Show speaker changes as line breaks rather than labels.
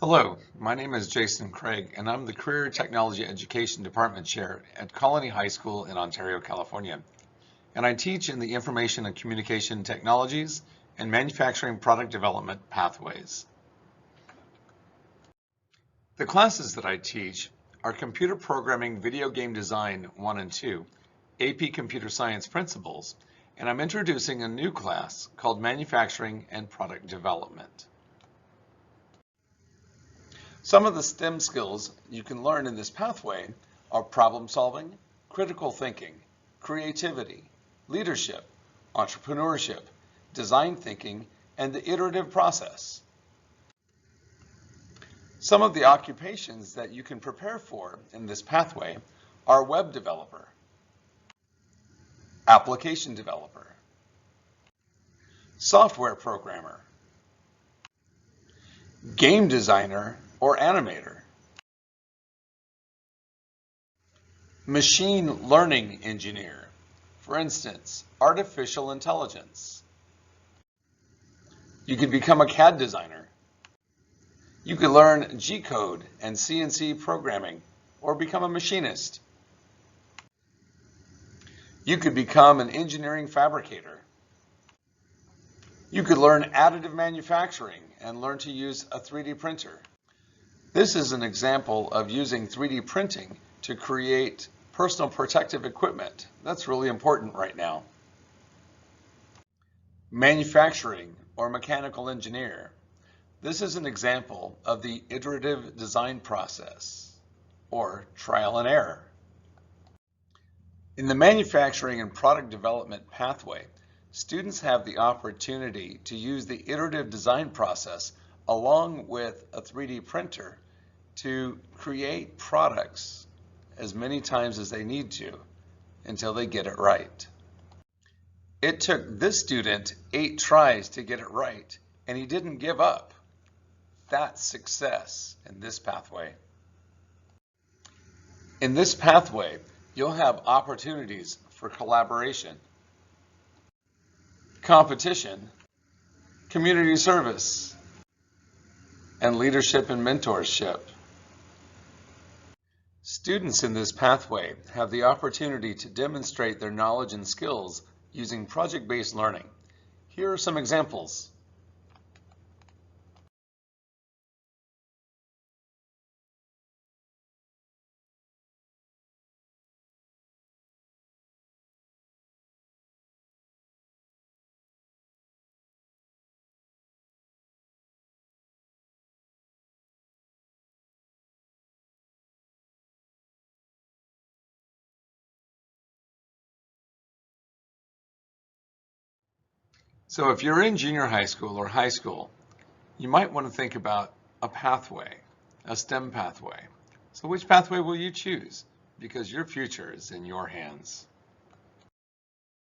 Hello, my name is Jason Craig, and I'm the Career Technology Education Department Chair at Colony High School in Ontario, California. And I teach in the Information and Communication Technologies and Manufacturing Product Development pathways. The classes that I teach are Computer Programming Video Game Design 1 and 2, AP Computer Science Principles, and I'm introducing a new class called Manufacturing and Product Development. Some of the STEM skills you can learn in this pathway are problem solving, critical thinking, creativity, leadership, entrepreneurship, design thinking, and the iterative process. Some of the occupations that you can prepare for in this pathway are web developer, application developer, software programmer, game designer or animator, machine learning engineer, for instance, artificial intelligence. You could become a CAD designer. You could learn G-code and CNC programming or become a machinist. You could become an engineering fabricator. You could learn additive manufacturing and learn to use a 3D printer. This is an example of using 3D printing to create personal protective equipment. That's really important right now. Manufacturing or mechanical engineer. This is an example of the iterative design process or trial and error. In the manufacturing and product development pathway, students have the opportunity to use the iterative design process along with a 3D printer to create products as many times as they need to until they get it right. It took this student 8 tries to get it right, and he didn't give up. That's success in this pathway. In this pathway, you'll have opportunities for collaboration, competition, community service, and leadership and mentorship. Students in this pathway have the opportunity to demonstrate their knowledge and skills using project-based learning. Here are some examples. So if you're in junior high school or high school, you might want to think about a pathway, a STEM pathway. So which pathway will you choose? Because your future is in your hands.